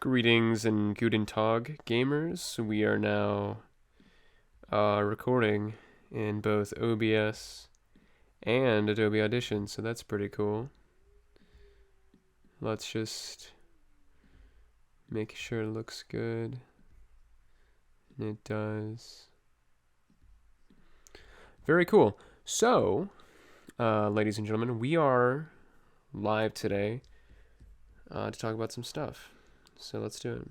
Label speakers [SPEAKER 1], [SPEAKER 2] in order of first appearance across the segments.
[SPEAKER 1] Greetings and Guten Tag, gamers. We are now recording in both OBS and Adobe Audition, so that's pretty cool. Let's just make sure it looks good. And it does. Very cool. So, ladies and gentlemen, we are live today to talk about some stuff. So let's do it.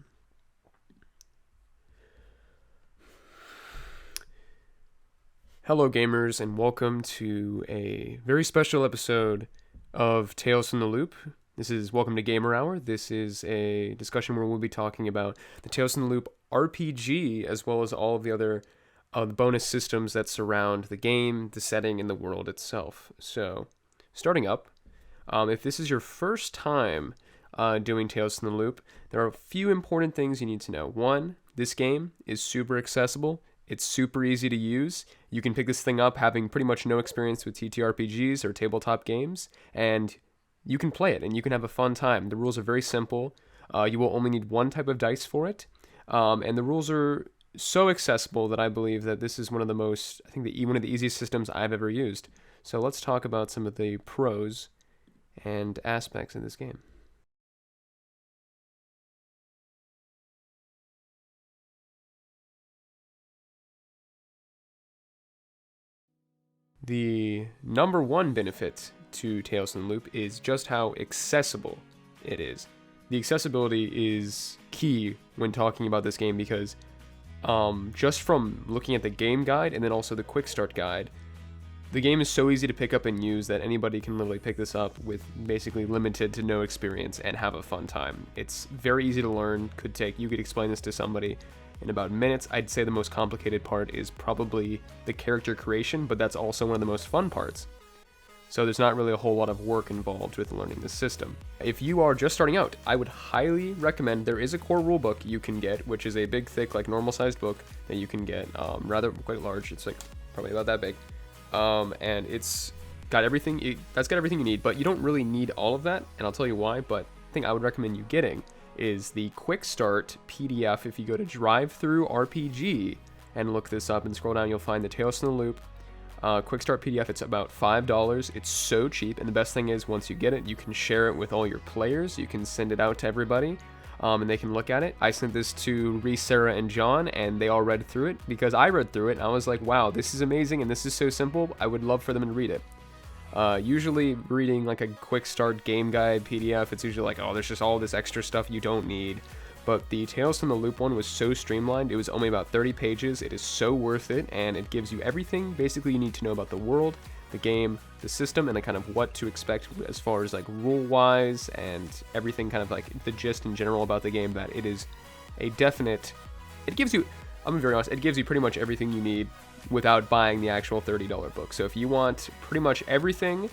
[SPEAKER 1] Hello gamers, and welcome to a very special episode of Tales from the Loop. This is Welcome to Gamer Hour. This is a discussion where we'll be talking about the Tales from the Loop RPG, as well as all of the other bonus systems that surround the game, the setting, and the world itself. So, starting up, if this is your first time doing Tales from the Loop, there are a few important things you need to know. One, this game is super accessible. It's super easy to use. You can pick this thing up having pretty much no experience with TTRPGs or tabletop games, and you can play it and you can have a fun time. The rules are very simple. You will only need one type of dice for it, and the rules are so accessible that I believe that this is one of the one of the easiest systems I've ever used. So let's talk about some of the pros and aspects of this game. The number one benefit to Tales from the Loop is just how accessible it is. The accessibility is key when talking about this game because just from looking at the game guide and then also the quick start guide, the game is so easy to pick up and use that anybody can literally pick this up with basically limited to no experience and have a fun time. It's very easy to learn. You could explain this to somebody in about minutes. I'd say the most complicated part is probably the character creation, but that's also one of the most fun parts. So there's not really a whole lot of work involved with learning this system. If you are just starting out, I would highly recommend, there is a core rulebook you can get, which is a big, thick, like normal sized book that you can get, rather quite large. It's like probably about that big. And it's got everything, that's got everything you need, but you don't really need all of that, and I'll tell you why. But the thing I would recommend you getting is the quick start PDF. If you go to Drive-Thru RPG and look this up and scroll down, you'll find the Tales from the Loop quick start PDF. It's about $5. It's so cheap, and the best thing is once you get it, you can share it with all your players. You can send it out to everybody, and they can look at it. I sent this to Reese, Sarah, and John, and they all read through it because I read through it, and I was like, wow, this is amazing, and this is so simple. I would love for them to read it. Usually reading like a quick start game guide PDF, it's usually like, oh, there's just all this extra stuff you don't need. But the Tales from the Loop one was so streamlined. It was only about 30 pages. It is so worth it, and it gives you everything basically you need to know about the world, the game, the system, and the kind of what to expect as far as like rule-wise and everything, kind of like the gist in general about the game. That it is a definite, it gives you, I'm gonna be very honest, it gives you pretty much everything you need without buying the actual $30 book. So if you want pretty much everything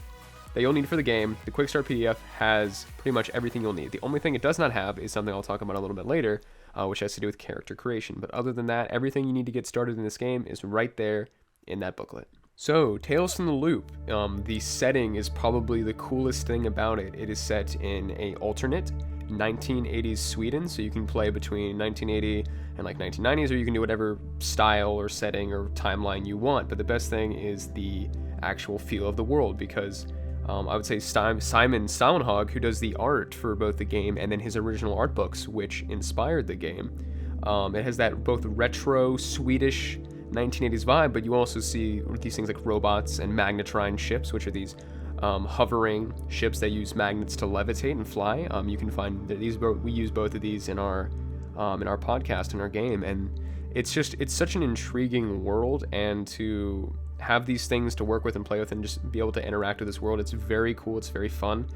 [SPEAKER 1] that you'll need for the game, the Quick Start PDF has pretty much everything you'll need. The only thing it does not have is something I'll talk about a little bit later, which has to do with character creation. But other than that, everything you need to get started in this game is right there in that booklet. So, Tales from the Loop, the setting is probably the coolest thing about it. It is set in a alternate 1980s Sweden, so you can play between 1980 and like 1990s, or you can do whatever style or setting or timeline you want. But the best thing is the actual feel of the world, because I would say Simon Stauenhag, who does the art for both the game and then his original art books, which inspired the game, it has that both retro Swedish 1980s vibe, but you also see these things like robots and magnetrine ships, which are these hovering ships that use magnets to levitate and fly. You can find that we use both of these in our podcast, in our game, and it's such an intriguing world, and to have these things to work with and play with and just be able to interact with this world, it's very cool. It's very fun.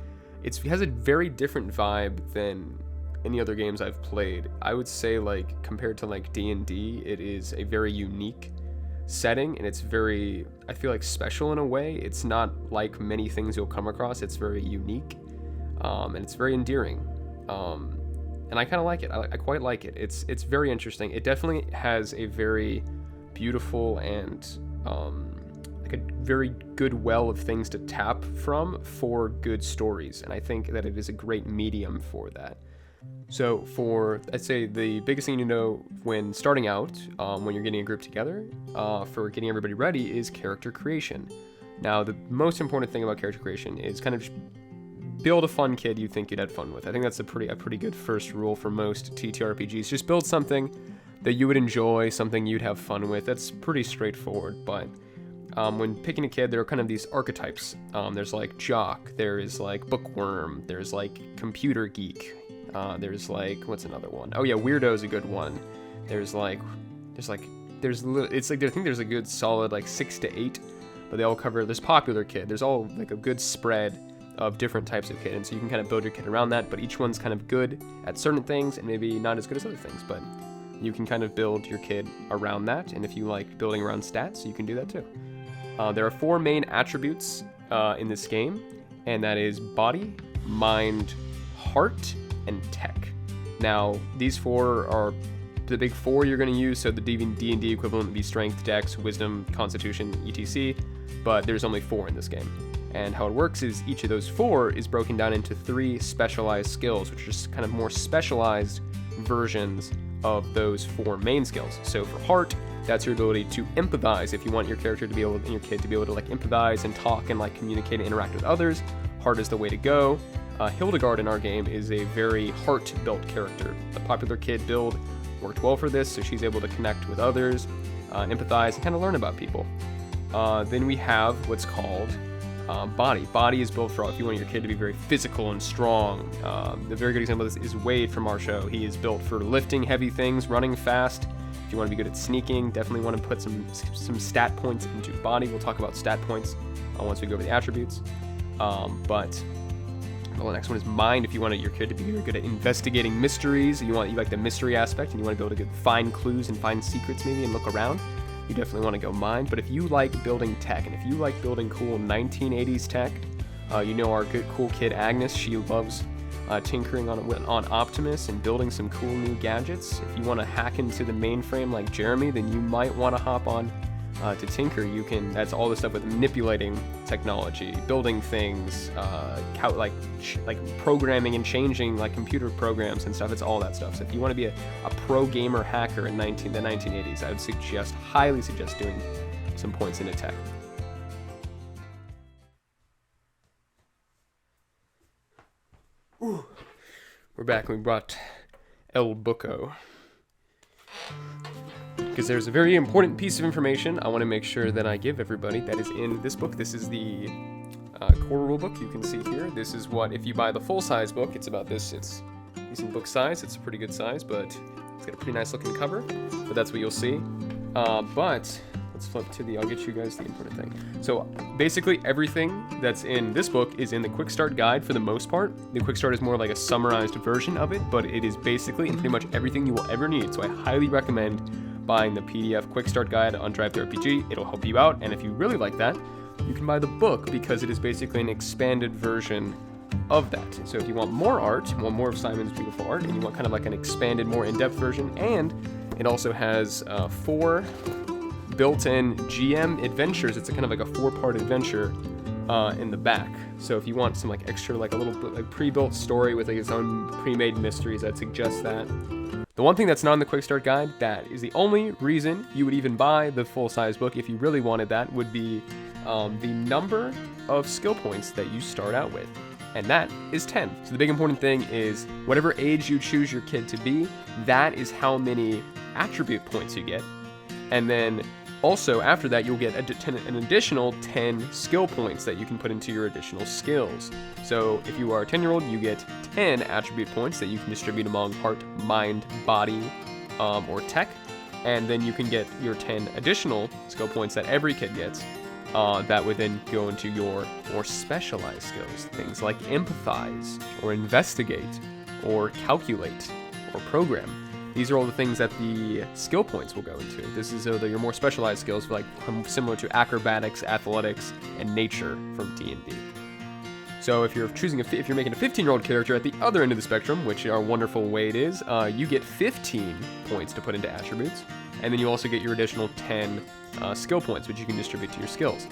[SPEAKER 1] It has a very different vibe than any other games I've played. I would say, like, compared to like D&D, it is a very unique setting, and it's very, I feel like, special in a way. It's not like many things you'll come across. It's very unique, and it's very endearing, and I kind of like it. I quite like it. It's very interesting. It definitely has a very beautiful and like a very good well of things to tap from for good stories, and I think that it is a great medium for that. So for, I'd say the biggest thing you know when starting out, when you're getting a group together, for getting everybody ready is character creation. Now, the most important thing about character creation is kind of just build a fun kid you think you'd have fun with. I think that's a pretty good first rule for most TTRPGs. Just build something that you would enjoy, something you'd have fun with. That's pretty straightforward, but when picking a kid, there are kind of these archetypes. There's like jock, there is like bookworm, there's like computer geek, there's like, what's another one? Oh yeah, weirdo is a good one. It's like I think there's a good solid like 6 to 8, but they all cover this popular kid. There's all like a good spread of different types of kid, and so you can kind of build your kid around that, but each one's kind of good at certain things and maybe not as good as other things, but you can kind of build your kid around that, and if you like building around stats, you can do that too. There are 4 main attributes in this game, and that is body, mind, heart, and tech. Now, these 4 are the big 4 you're going to use, so the D&D equivalent would be strength, dex, wisdom, constitution, etc., but there's only 4 in this game. And how it works is each of those 4 is broken down into 3 specialized skills, which are just kind of more specialized versions of those 4 main skills. So for heart, that's your ability to empathize. If you want your character to be able, and your kid to be able to like empathize and talk and like communicate and interact with others, heart is the way to go. Hildegard in our game is a very heart-built character. The popular kid build worked well for this, so she's able to connect with others, empathize, and kind of learn about people. Then we have what's called body. Body is built for if you want your kid to be very physical and strong. The very good example of this is Wade from our show. He is built for lifting heavy things, running fast. If you want to be good at sneaking, definitely want to put some stat points into body. We'll talk about stat points once we go over the attributes. But the next one is mind. If you want your kid to be very good at investigating mysteries, you like the mystery aspect, and you want to be able to find clues and find secrets maybe and look around, you definitely want to go mind. But if you like building tech, and if you like building cool 1980s tech, our good cool kid Agnes, she loves tinkering on Optimus and building some cool new gadgets. If you want to hack into the mainframe like Jeremy, then you might want to hop on to tinker. That's all the stuff with manipulating technology, building things, like programming and changing like computer programs and stuff. It's all that stuff. So if you want to be a pro gamer hacker in the 1980s, I would highly suggest doing some points into tech. Ooh. We're back and we brought El Buco, because there's a very important piece of information I want to make sure that I give everybody that is in this book. This is the core rule book you can see here. This is what, if you buy the full-size book, it's about this. It's decent book size. It's a pretty good size, but it's got a pretty nice looking cover. But that's what you'll see. But let's flip to I'll get you guys the important thing. So basically everything that's in this book is in the Quick Start Guide for the most part. The Quick Start is more like a summarized version of it, but it is basically and pretty much everything you will ever need. So I highly recommend buying the PDF Quick Start Guide on Drive-Thru RPG. It'll help you out, and if you really like that, you can buy the book because it is basically an expanded version of that. So if you want more art, more of Simon's beautiful art, and you want kind of like an expanded, more in-depth version, and it also has 4 built-in GM adventures. It's a kind of like a 4-part adventure in the back. So if you want some like extra, like a little like pre-built story with like its own pre-made mysteries, I'd suggest that. The one thing that's not in the Quick Start Guide, that is the only reason you would even buy the full-size book if you really wanted that, would be the number of skill points that you start out with. And that is 10. So the big important thing is whatever age you choose your kid to be, that is how many attribute points you get. And then also after that, you'll get an additional 10 skill points that you can put into your additional skills. So if you are a 10-year-old, you get 10 attribute points that you can distribute among heart, mind, body, or tech. And then you can get your 10 additional skill points that every kid gets. That would then go into your more specialized skills. Things like empathize, or investigate, or calculate, or program. These are all the things that the skill points will go into. This is your more specialized skills, like similar to acrobatics, athletics, and nature from D&D. So if you're making a 15-year-old character at the other end of the spectrum, which our wonderful Wade is, you get 15 points to put into attributes, and then you also get your additional 10 skill points, which you can distribute to your skills.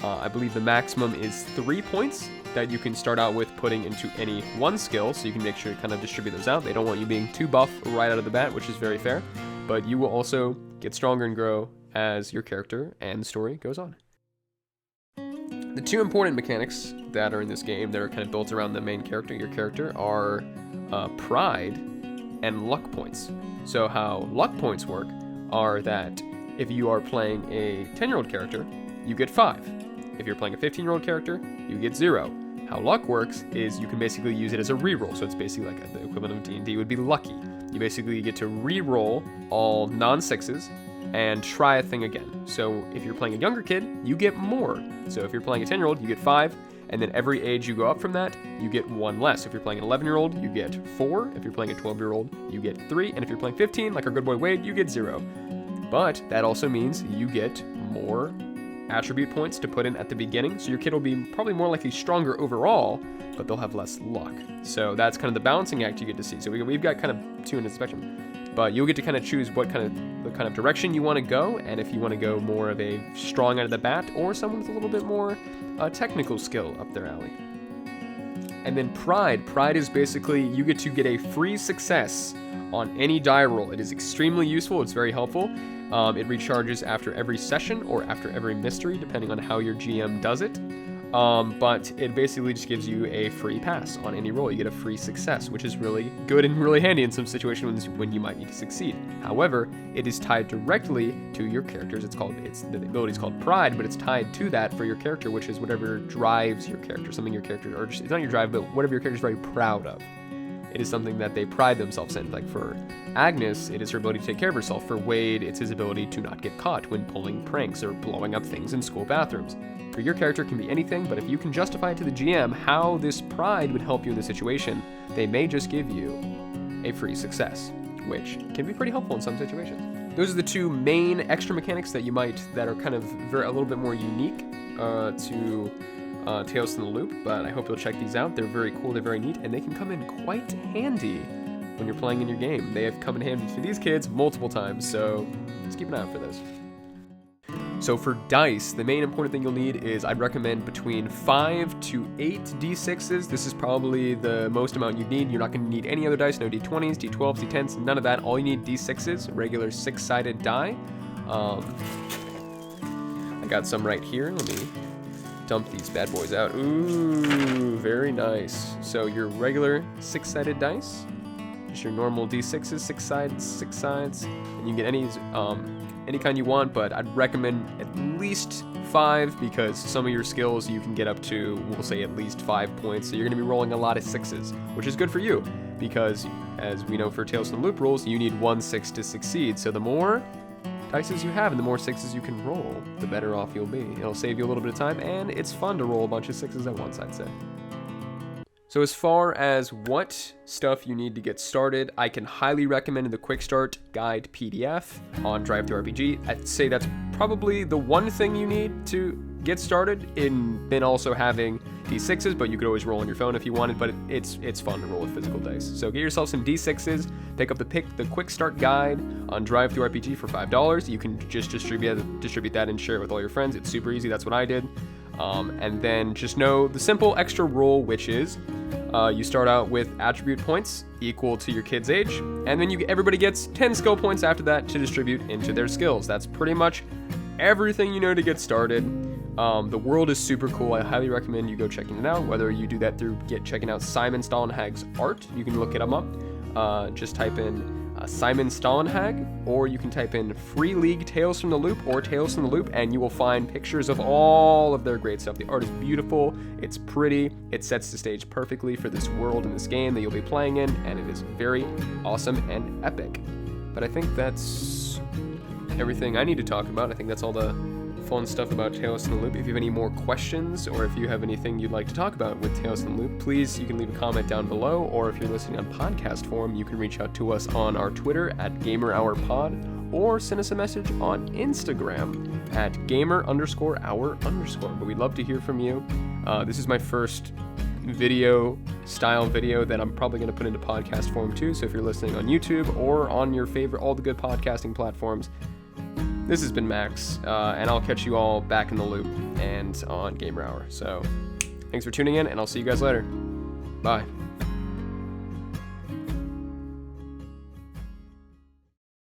[SPEAKER 1] I believe the maximum is 3 points that you can start out with putting into any one skill, so you can make sure to kind of distribute those out. They don't want you being too buff right out of the bat, which is very fair, but you will also get stronger and grow as your character and the story goes on. The two important mechanics that are in this game that are kind of built around the main character, your character, are pride and luck points. So how luck points work are that if you are playing a 10-year-old character, you get 5. If you're playing a 15-year-old character, you get 0. How luck works is you can basically use it as a reroll. So it's basically like the equivalent of D&D would be lucky. You basically get to reroll all non-6s and try a thing again. So if you're playing a younger kid, you get more. So if you're playing a 10-year-old, you get 5, and then every age you go up from that, you get 1 less. If you're playing an 11-year-old, you get 4. If you're playing a 12-year-old, you get 3. And if you're playing 15, like our good boy Wade, you get 0. But that also means you get more attribute points to put in at the beginning, so your kid will be probably more likely stronger overall, but they'll have less luck. So that's kind of the balancing act you get to see. So we've got kind of two in the spectrum, but you'll get to kind of choose what kind of direction you want to go, and if you want to go more of a strong out of the bat, or someone with a little bit more technical skill up their alley. And then pride. Pride is basically you get to get a free success on any die roll. It is extremely useful. It's very helpful. It recharges after every session or after every mystery, depending on how your GM does it. But it basically just gives you a free pass on any roll. You get a free success, which is really good and really handy in some situations when you might need to succeed. However, it is tied directly to your characters. The ability is called pride, but it's tied to that for your character, which is whatever drives your character, something your character, or just, it's not your drive, but whatever your character is very proud of. It is something that they pride themselves in. Like for Agnes, it is her ability to take care of herself. For Wade, it's his ability to not get caught when pulling pranks or blowing up things in school bathrooms. For your character, it can be anything, but if you can justify to the GM how this pride would help you in the situation, they may just give you a free success, which can be pretty helpful in some situations. Those are the two main extra mechanics that are kind of a little bit more unique to Tales from the Loop, but I hope you'll check these out. They're very cool, they're very neat, and they can come in quite handy when you're playing in your game. They have come in handy for these kids multiple times, so just keep an eye out for those. So for dice, the main important thing you'll need is I'd recommend between 5 to 8 D6s. This is probably the most amount you need. You're not going to need any other dice, no D20s, D12s, D10s, none of that. All you need D6s, regular 6-sided die. I got some right here. Let me dump these bad boys out. Ooh, very nice. So your regular 6-sided dice, just your normal D6s, 6 sides, and you can get any kind you want, but I'd recommend at least 5 because some of your skills you can get up to, we'll say at least 5 points, so you're going to be rolling a lot of 6s, which is good for you because, as we know for Tales from the Loop rules, you need 1 6 to succeed, so the more dices you have and the more 6s you can roll, the better off you'll be. It'll save you a little bit of time, and it's fun to roll a bunch of 6s at once, I'd say. So as far as what stuff you need to get started, I can highly recommend the Quick Start Guide PDF on DriveThruRPG. I'd say that's probably the one thing you need to get started, in then also having D6s, but you could always roll on your phone if you wanted, but it's fun to roll with physical dice. So get yourself some D6s, pick up the Quick Start Guide on DriveThruRPG for $5. You can just distribute that and share it with all your friends. It's super easy, that's what I did. And then just know the simple extra rule, which is you start out with attribute points equal to your kid's age, and then everybody gets 10 skill points after that to distribute into their skills. That's pretty much everything you know to get started. The world is super cool. I highly recommend you go checking it out, whether you do that through checking out Simon Stollenhag's art. You can look him up. Just type in Simon Stollenhag, or you can type in Free League Tales from the Loop or Tales from the Loop, and you will find pictures of all of their great stuff. The art is beautiful, it's pretty, it sets the stage perfectly for this world and this game that you'll be playing in, and it is very awesome and epic. But I think that's everything I need to talk about. I think that's all the fun stuff about Tales from the Loop. If you have any more questions, or if you have anything you'd like to talk about with Tales from the Loop, please, you can leave a comment down below, or if you're listening on podcast form, you can reach out to us on our Twitter at GamerHourPod, or send us a message on Instagram at gamer_hour_. But we'd love to hear from you. This is my first style video that I'm probably going to put into podcast form too, so if you're listening on YouTube or on your favorite, all the good podcasting platforms, this has been Max, and I'll catch you all back in the loop and on Gamer Hour. So, Thanks for tuning in, and I'll see you guys later. Bye.